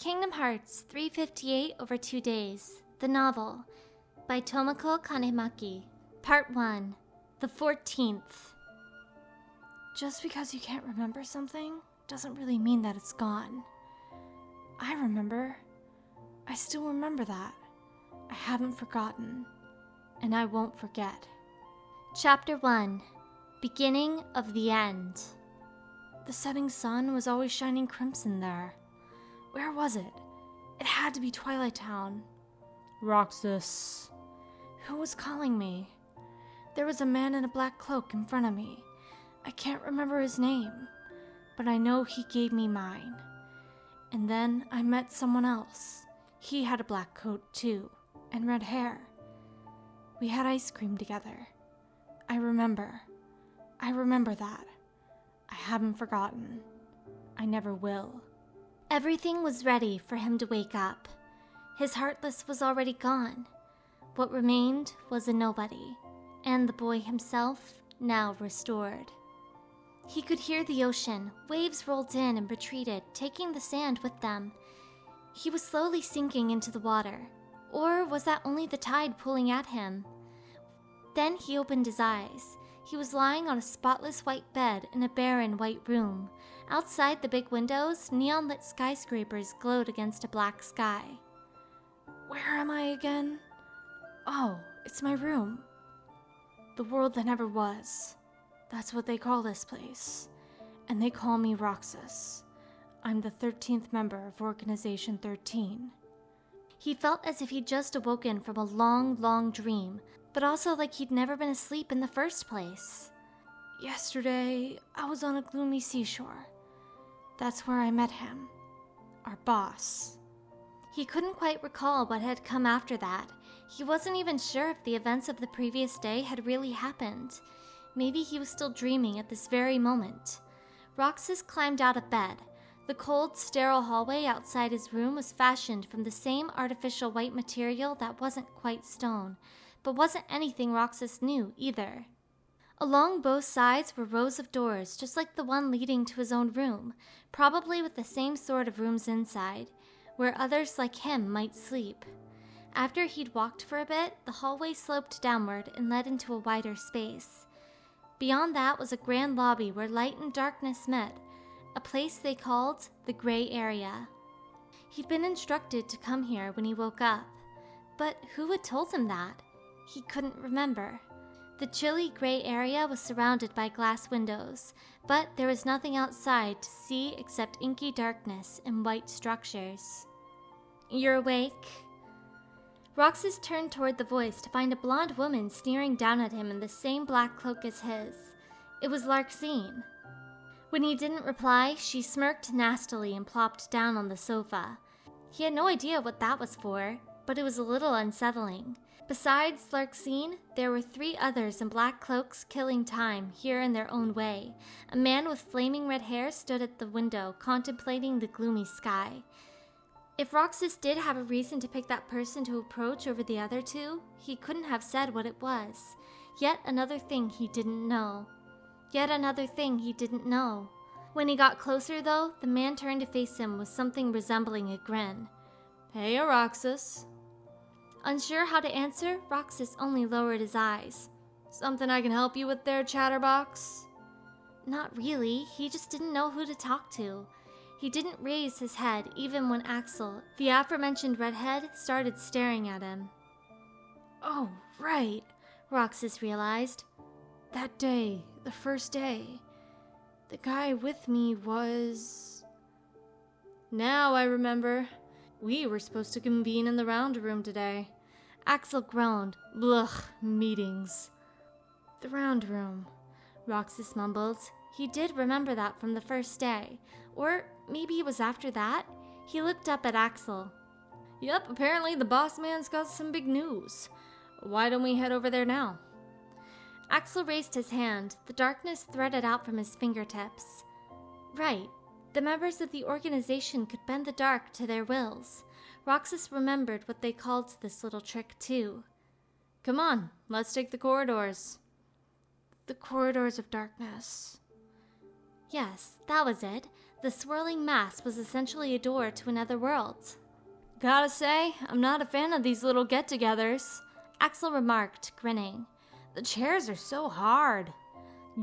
Kingdom Hearts 358 over 2 days, the novel, by Tomoko Kanemaki, Part 1, the 14th. Just because you can't remember something doesn't really mean that it's gone. I remember. I still remember that. I haven't forgotten, and I won't forget. Chapter 1, Beginning of the End. The setting sun was always shining crimson there. Where was it? It had to be Twilight Town. Roxas. Who was calling me? There was a man in a black cloak in front of me. I can't remember his name, but I know he gave me mine. And then I met someone else. He had a black coat too, and red hair. We had ice cream together. I remember that. I haven't forgotten. I never will. Everything was ready for him to wake up. His Heartless was already gone. What remained was a nobody, and the boy himself now restored. He could hear the ocean. Waves rolled in and retreated, taking the sand with them. He was slowly sinking into the water. Or was that only the tide pulling at him? Then he opened his eyes. He was lying on a spotless white bed in a barren white room. Outside the big windows, neon-lit skyscrapers glowed against a black sky. Where am I again? Oh, it's my room. The world that never was. That's what they call this place. And they call me Roxas. I'm the 13th member of Organization 13. He felt as if he'd just awoken from a long, long dream, but also like he'd never been asleep in the first place. Yesterday, I was on a gloomy seashore. That's where I met him. Our boss. He couldn't quite recall what had come after that. He wasn't even sure if the events of the previous day had really happened. Maybe he was still dreaming at this very moment. Roxas climbed out of bed. The cold, sterile hallway outside his room was fashioned from the same artificial white material that wasn't quite stone, but wasn't anything Roxas knew either. Along both sides were rows of doors, just like the one leading to his own room, probably with the same sort of rooms inside, where others like him might sleep. After he'd walked for a bit, the hallway sloped downward and led into a wider space. Beyond that was a grand lobby where light and darkness met, a place they called the Gray Area. He'd been instructed to come here when he woke up, but who had told him that? He couldn't remember. The chilly gray area was surrounded by glass windows, but there was nothing outside to see except inky darkness and white structures. You're awake? Roxas turned toward the voice to find a blonde woman sneering down at him in the same black cloak as his. It was Larxene. When he didn't reply, she smirked nastily and plopped down on the sofa. He had no idea what that was for, but it was a little unsettling. Besides Larxene, there were 3 others in black cloaks killing time here in their own way. A man with flaming red hair stood at the window, contemplating the gloomy sky. If Roxas did have a reason to pick that person to approach over the other 2, he couldn't have said what it was. Yet another thing he didn't know. When he got closer, though, the man turned to face him with something resembling a grin. Hey, Roxas. Unsure how to answer, Roxas only lowered his eyes. Something I can help you with there, Chatterbox? Not really, he just didn't know who to talk to. He didn't raise his head even when Axel, the aforementioned redhead, started staring at him. Oh, right, Roxas realized. That day, the first day, the guy with me was... Now I remember. We were supposed to convene in the round room today. Axel groaned. Blech, meetings. The round room, Roxas mumbled. He did remember that from the first day. Or maybe it was after that. He looked up at Axel. Yep, apparently the boss man's got some big news. Why don't we head over there now? Axel raised his hand. The darkness threaded out from his fingertips. Right. The members of the organization could bend the dark to their wills. Roxas remembered what they called this little trick, too. Come on, let's take the corridors. The corridors of darkness. Yes, that was it. The swirling mass was essentially a door to another world. Gotta say, I'm not a fan of these little get-togethers, Axel remarked, grinning. The chairs are so hard.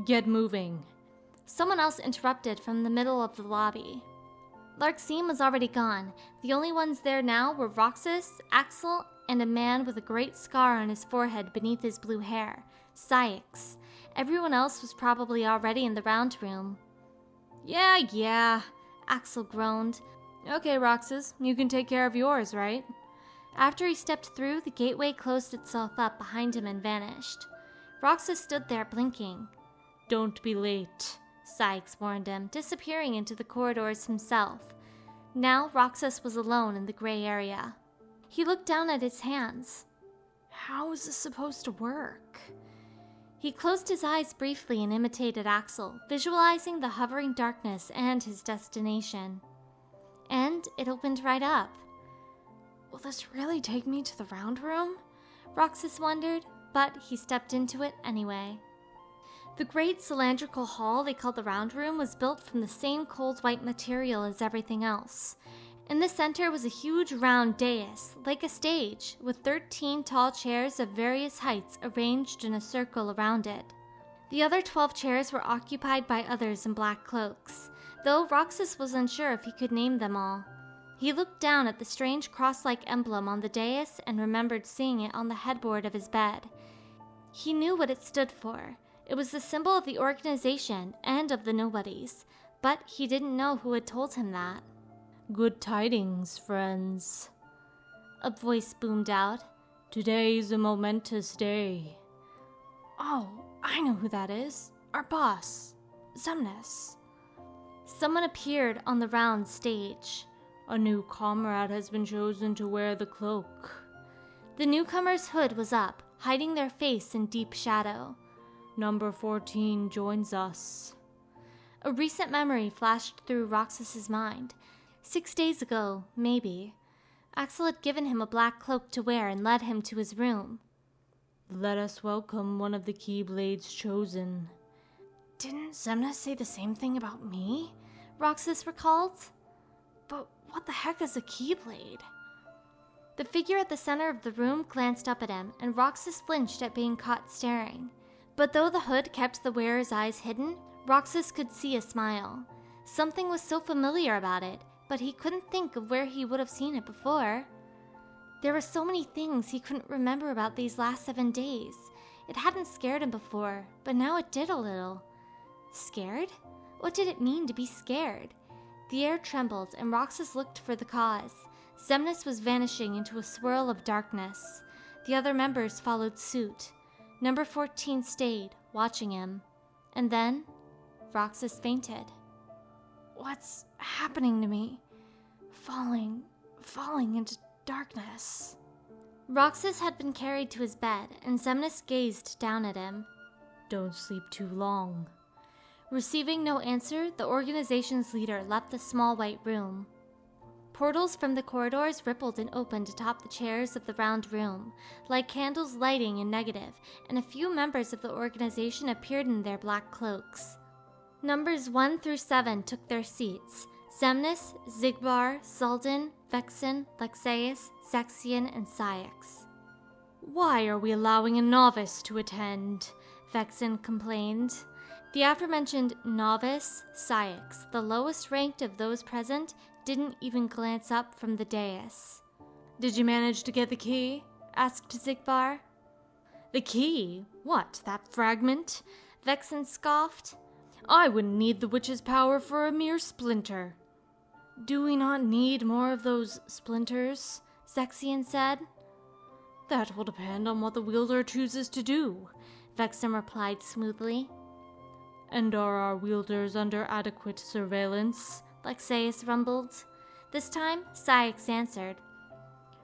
Get moving. Someone else interrupted from the middle of the lobby. Larxene was already gone. The only ones there now were Roxas, Axel, and a man with a great scar on his forehead beneath his blue hair, Cyax. Everyone else was probably already in the round room. Yeah, Axel groaned. Okay, Roxas, you can take care of yours, right? After he stepped through, the gateway closed itself up behind him and vanished. Roxas stood there blinking. Don't be late, Cyax warned him, disappearing into the corridors himself. Now Roxas was alone in the gray area. He looked down at his hands. How is this supposed to work? He closed his eyes briefly and imitated Axel, visualizing the hovering darkness and his destination. And it opened right up. Will this really take me to the round room? Roxas wondered, but he stepped into it anyway. The great cylindrical hall they called the round room was built from the same cold white material as everything else. In the center was a huge round dais, like a stage, with 13 tall chairs of various heights arranged in a circle around it. The other 12 chairs were occupied by others in black cloaks, though Roxas was unsure if he could name them all. He looked down at the strange cross-like emblem on the dais and remembered seeing it on the headboard of his bed. He knew what it stood for. It was the symbol of the organization and of the nobodies, but he didn't know who had told him that. Good tidings, friends, a voice boomed out. Today's a momentous day. Oh, I know who that is. Our boss, Xemnas. Someone appeared on the round stage. A new comrade has been chosen to wear the cloak. The newcomer's hood was up, hiding their face in deep shadow. Number 14 joins us. A recent memory flashed through Roxas's mind. 6 days ago, maybe, Axel had given him a black cloak to wear and led him to his room. Let us welcome one of the Keyblades chosen. Didn't Xemnas say the same thing about me? Roxas recalled. But what the heck is a Keyblade? The figure at the center of the room glanced up at him, and Roxas flinched at being caught staring. But though the hood kept the wearer's eyes hidden, Roxas could see a smile. Something was so familiar about it, but he couldn't think of where he would have seen it before. There were so many things he couldn't remember about these last 7 days. It hadn't scared him before, but now it did a little. Scared? What did it mean to be scared? The air trembled, and Roxas looked for the cause. Xemnas was vanishing into a swirl of darkness. The other members followed suit. Number 14 stayed, watching him. And then, Roxas fainted. What's happening to me? Falling into darkness. Roxas had been carried to his bed, and Xemnas gazed down at him. Don't sleep too long. Receiving no answer, the organization's leader left the small white room. Portals from the corridors rippled and opened atop the chairs of the round room, like candles lighting in negative, and a few members of the organization appeared in their black cloaks. Numbers 1 through 7 took their seats. Xemnas, Xigbar, Zaldin, Vexen, Lexaeus, Zexion, and Cyax. Why are we allowing a novice to attend? Vexen complained. The aforementioned novice, Cyax, the lowest ranked of those present, didn't even glance up from the dais. Did you manage to get the key? Asked Xigbar. The key? What, that fragment? Vexen scoffed. I wouldn't need the witch's power for a mere splinter. Do we not need more of those splinters? Zexion said. That will depend on what the wielder chooses to do, Vexen replied smoothly. And are our wielders under adequate surveillance? Lexaeus rumbled. This time, Cyax answered.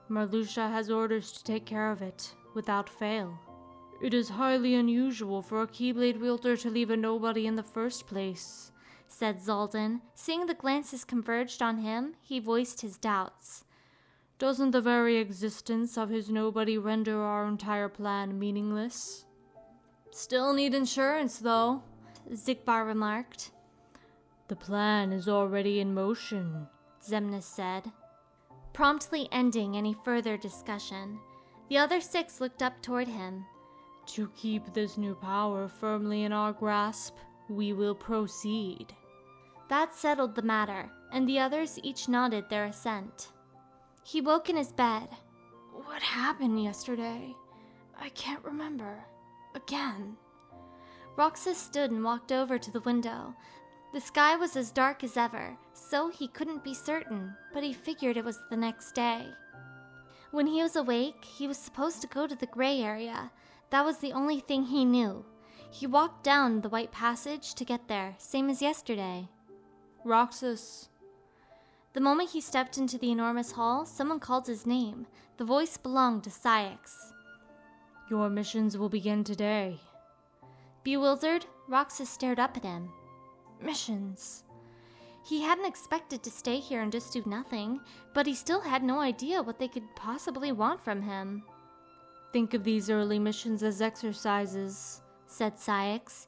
Marluxia has orders to take care of it, without fail. It is highly unusual for a Keyblade wielder to leave a nobody in the first place, said Zaldin. Seeing the glances converged on him, he voiced his doubts. Doesn't the very existence of his nobody render our entire plan meaningless? Still need insurance, though, Xigbar remarked. The plan is already in motion, Xemnas said, promptly ending any further discussion. The other 6 looked up toward him. To keep this new power firmly in our grasp, we will proceed. That settled the matter, and the others each nodded their assent. He woke in his bed. What happened yesterday? I can't remember. Again. Roxas stood and walked over to the window. The sky was as dark as ever, so he couldn't be certain, but he figured it was the next day. When he was awake, he was supposed to go to the gray area. That was the only thing he knew. He walked down the white passage to get there, same as yesterday. Roxas. The moment he stepped into the enormous hall, someone called his name. The voice belonged to Cyax. Your missions will begin today. Bewildered, Roxas stared up at him. Missions. He hadn't expected to stay here and just do nothing, but he still had no idea what they could possibly want from him. Think of these early missions as exercises, said Cyax.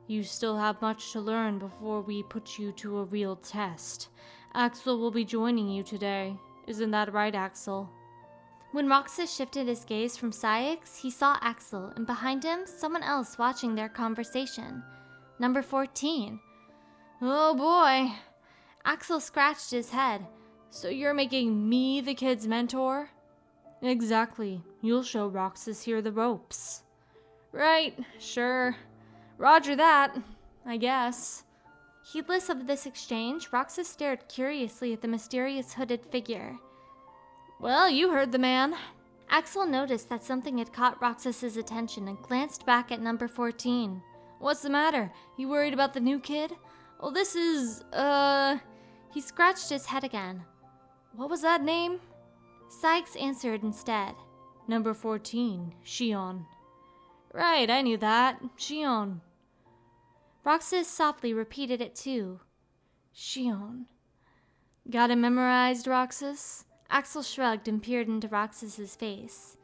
You still have much to learn before we put you to a real test. Axel will be joining you today. Isn't that right, Axel? When Roxas shifted his gaze from Cyax, he saw Axel, and behind him, someone else watching their conversation. Number 14. Oh boy. Axel scratched his head. So you're making me the kid's mentor? Exactly. You'll show Roxas here the ropes. Right, sure. Roger that, I guess. Heedless of this exchange, Roxas stared curiously at the mysterious hooded figure. Well, you heard the man. Axel noticed that something had caught Roxas's attention and glanced back at number 14. What's the matter? You worried about the new kid? Well, this is, He scratched his head again. What was that name? Sykes answered instead. Number 14, Shion. Right, I knew that. Shion. Roxas softly repeated it too. Shion. Got it memorized, Roxas? Axel shrugged and peered into Roxas's face.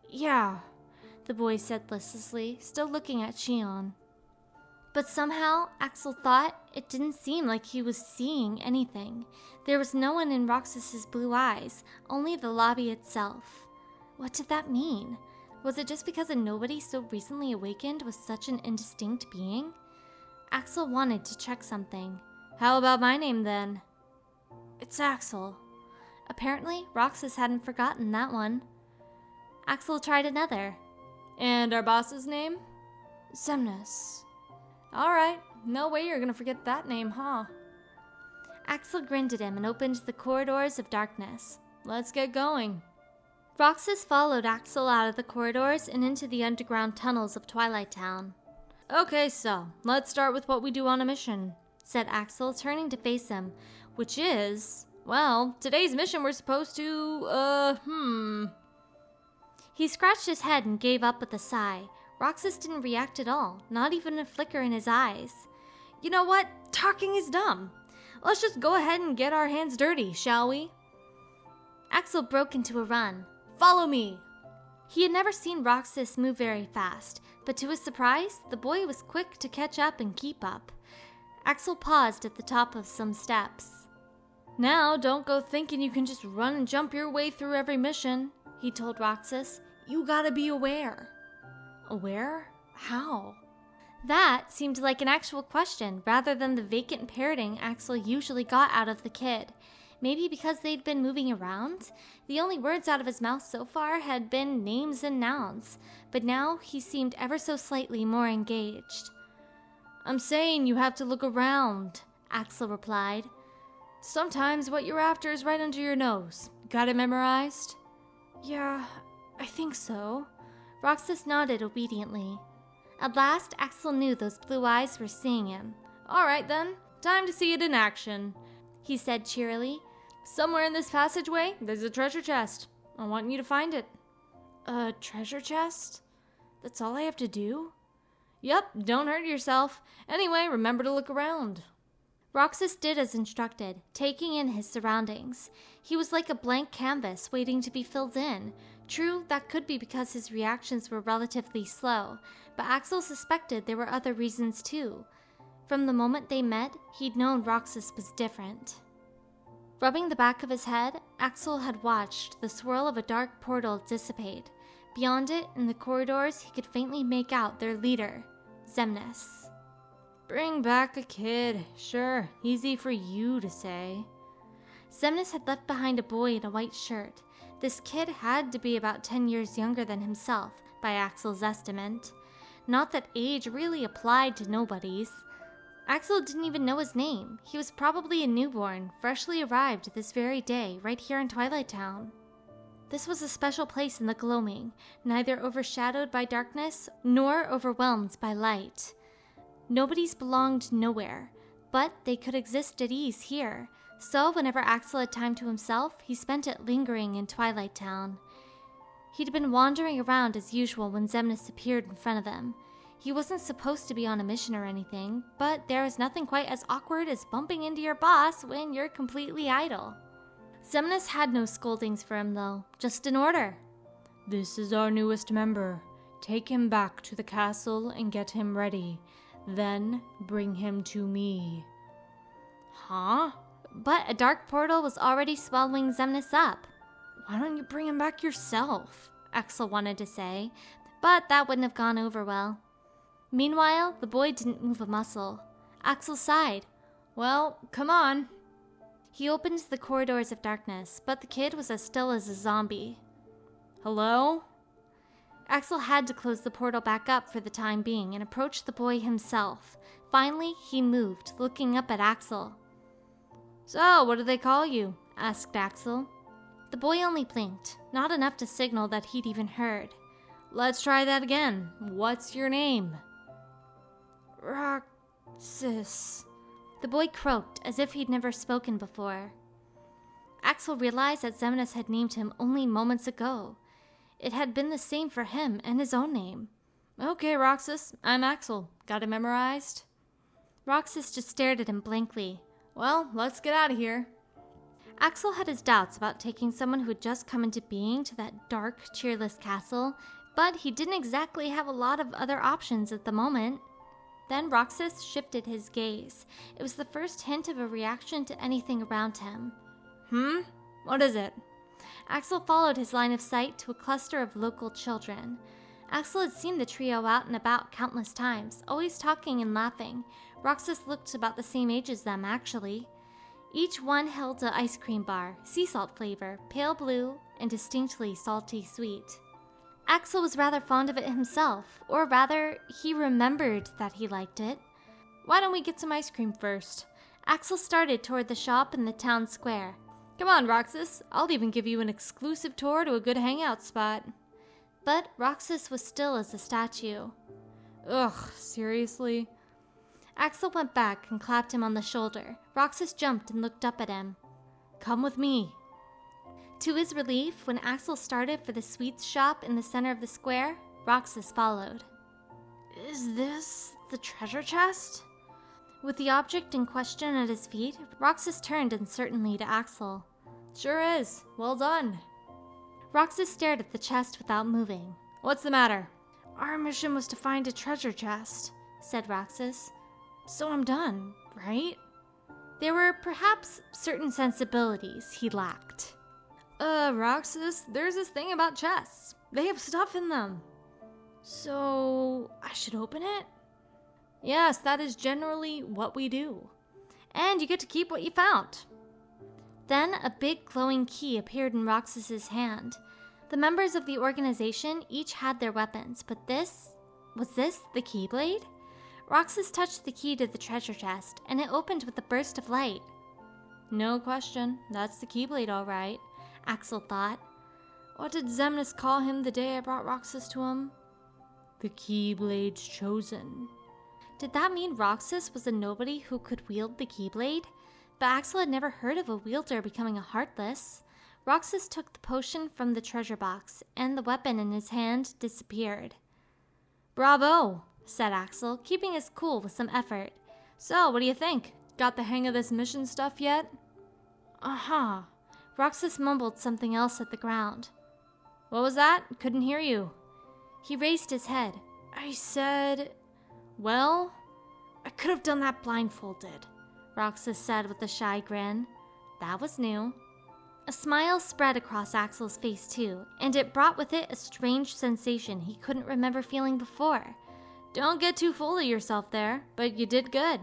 Yeah, the boy said listlessly, still looking at Shion. But somehow, Axel thought it didn't seem like he was seeing anything. There was no one in Roxas's blue eyes, only the lobby itself. What did that mean? Was it just because a nobody so recently awakened was such an indistinct being? Axel wanted to check something. How about my name then? It's Axel. Apparently, Roxas hadn't forgotten that one. Axel tried another. And our boss's name? Xemnas. Alright, no way you're gonna forget that name, huh? Axel grinned at him and opened the corridors of darkness. Let's get going. Roxas followed Axel out of the corridors and into the underground tunnels of Twilight Town. Okay, so, let's start with what we do on a mission, said Axel, turning to face him, which is, well, today's mission we're supposed to, He scratched his head and gave up with a sigh. Roxas didn't react at all, not even a flicker in his eyes. You know what? Talking is dumb. Let's just go ahead and get our hands dirty, shall we? Axel broke into a run. Follow me! He had never seen Roxas move very fast, but to his surprise, the boy was quick to catch up and keep up. Axel paused at the top of some steps. Now, don't go thinking you can just run and jump your way through every mission, he told Roxas. You gotta be aware. Aware? How? That seemed like an actual question, rather than the vacant parroting Axel usually got out of the kid. Maybe because they'd been moving around? The only words out of his mouth so far had been names and nouns, but now he seemed ever so slightly more engaged. I'm saying you have to look around, Axel replied. Sometimes what you're after is right under your nose. Got it memorized? Yeah, I think so. Roxas nodded obediently. At last, Axel knew those blue eyes were seeing him. All right then, time to see it in action, he said cheerily. Somewhere in this passageway, there's a treasure chest. I want you to find it. A treasure chest? That's all I have to do? Yep, don't hurt yourself. Anyway, remember to look around. Roxas did as instructed, taking in his surroundings. He was like a blank canvas waiting to be filled in. True, that could be because his reactions were relatively slow, but Axel suspected there were other reasons too. From the moment they met, he'd known Roxas was different. Rubbing the back of his head, Axel had watched the swirl of a dark portal dissipate. Beyond it, in the corridors, he could faintly make out their leader, Xemnas. Bring back a kid. Sure, easy for you to say. Xemnas had left behind a boy in a white shirt. This kid had to be about 10 years younger than himself, by Axel's estimate. Not that age really applied to nobodies. Axel didn't even know his name. He was probably a newborn, freshly arrived this very day, right here in Twilight Town. This was a special place in the gloaming, neither overshadowed by darkness nor overwhelmed by light. Nobodies belonged nowhere, but they could exist at ease here. So whenever Axel had time to himself, he spent it lingering in Twilight Town. He'd been wandering around as usual when Xemnas appeared in front of him. He wasn't supposed to be on a mission or anything, but there is nothing quite as awkward as bumping into your boss when you're completely idle. Xemnas had no scoldings for him though, just an order. This is our newest member. Take him back to the castle and get him ready. Then bring him to me. Huh? But a dark portal was already swallowing Xemnas up. Why don't you bring him back yourself? Axel wanted to say, but that wouldn't have gone over well. Meanwhile, the boy didn't move a muscle. Axel sighed. Well, come on. He opened the corridors of darkness, but the kid was as still as a zombie. Hello? Axel had to close the portal back up for the time being and approach the boy himself. Finally, he moved, looking up at Axel. So, what do they call you? Asked Axel. The boy only blinked, not enough to signal that he'd even heard. Let's try that again. What's your name? Roxas. The boy croaked as if he'd never spoken before. Axel realized that Xemnas had named him only moments ago. It had been the same for him and his own name. Okay, Roxas, I'm Axel. Got it memorized? Roxas just stared at him blankly. Well, let's get out of here. Axel had his doubts about taking someone who had just come into being to that dark, cheerless castle, but he didn't exactly have a lot of other options at the moment. Then Roxas shifted his gaze. It was the first hint of a reaction to anything around him. What is it? Axel followed his line of sight to a cluster of local children. Axel had seen the trio out and about countless times, always talking and laughing. Roxas looked about the same age as them, actually. Each one held an ice cream bar, sea salt flavor, pale blue, and distinctly salty sweet. Axel was rather fond of it himself, or rather, he remembered that he liked it. Why don't we get some ice cream first? Axel started toward the shop in the town square. Come on, Roxas. I'll even give you an exclusive tour to a good hangout spot. But Roxas was still as a statue. Ugh, seriously? Axel went back and clapped him on the shoulder. Roxas jumped and looked up at him. Come with me. To his relief, when Axel started for the sweets shop in the center of the square, Roxas followed. Is this the treasure chest? With the object in question at his feet, Roxas turned uncertainly to Axel. Sure is. Well done. Roxas stared at the chest without moving. What's the matter? Our mission was to find a treasure chest, said Roxas. So I'm done, right? There were perhaps certain sensibilities he lacked. Roxas, there's this thing about chests. They have stuff in them. So, I should open it? Yes, that is generally what we do. And you get to keep what you found. Then a big glowing key appeared in Roxas's hand. The members of the organization each had their weapons, but was this the Keyblade? Roxas touched the key to the treasure chest, and it opened with a burst of light. No question, that's the Keyblade all right, Axel thought. What did Xemnas call him the day I brought Roxas to him? The Keyblade's chosen. Did that mean Roxas was a nobody who could wield the Keyblade? But Axel had never heard of a wielder becoming a Heartless. Roxas took the potion from the treasure box, and the weapon in his hand disappeared. Bravo, said Axel, keeping his cool with some effort. So, what do you think? Got the hang of this mission stuff yet? Uh-huh. Roxas mumbled something else at the ground. What was that? Couldn't hear you. He raised his head. I said... Well, I could have done that blindfolded, Roxas said with a shy grin. That was new. A smile spread across Axel's face too, and it brought with it a strange sensation he couldn't remember feeling before. Don't get too full of yourself there, but you did good.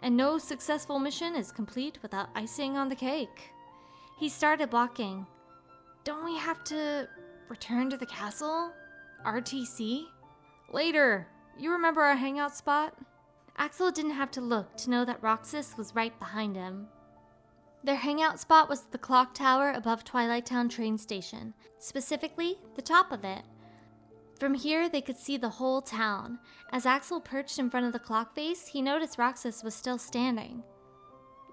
And no successful mission is complete without icing on the cake. He started walking. Don't we have to return to the castle? RTC? Later. You remember our hangout spot? Axel didn't have to look to know that Roxas was right behind him. Their hangout spot was the clock tower above Twilight Town train station, specifically the top of it. From here, they could see the whole town. As Axel perched in front of the clock face, he noticed Roxas was still standing.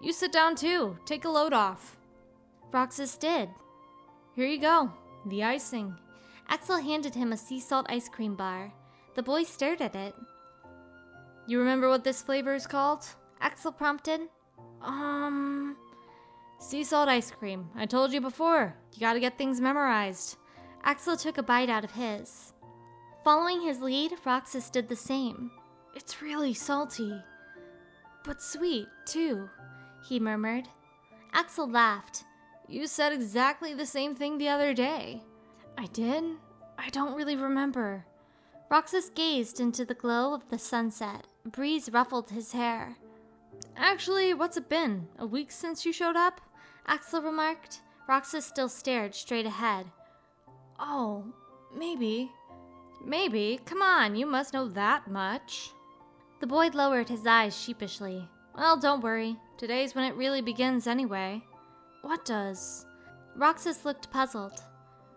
You sit down too. Take a load off. Roxas did. Here you go. The icing. Axel handed him a sea salt ice cream bar. The boy stared at it. You remember what this flavor is called? Axel prompted. Sea salt ice cream. I told you before. You gotta get things memorized. Axel took a bite out of his. Following his lead, Roxas did the same. It's really salty. But sweet, too, he murmured. Axel laughed. You said exactly the same thing the other day. I did? I don't really remember. Roxas gazed into the glow of the sunset. A breeze ruffled his hair. Actually, what's it been? A week since you showed up? Axel remarked. Roxas still stared straight ahead. Oh, maybe. Maybe. Come on, you must know that much. The boy lowered his eyes sheepishly. Well, don't worry. Today's when it really begins anyway. What does? Roxas looked puzzled.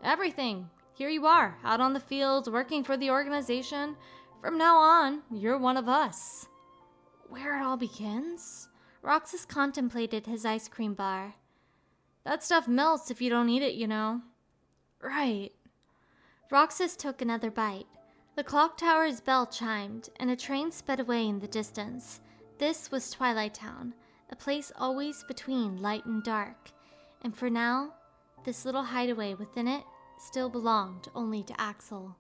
Everything. Here you are, out on the field, working for the organization. From now on, you're one of us. Where it all begins? Roxas contemplated his ice cream bar. That stuff melts if you don't eat it, you know. Right. Roxas took another bite. The clock tower's bell chimed, and a train sped away in the distance. This was Twilight Town, a place always between light and dark. And for now, this little hideaway within it still belonged only to Axel.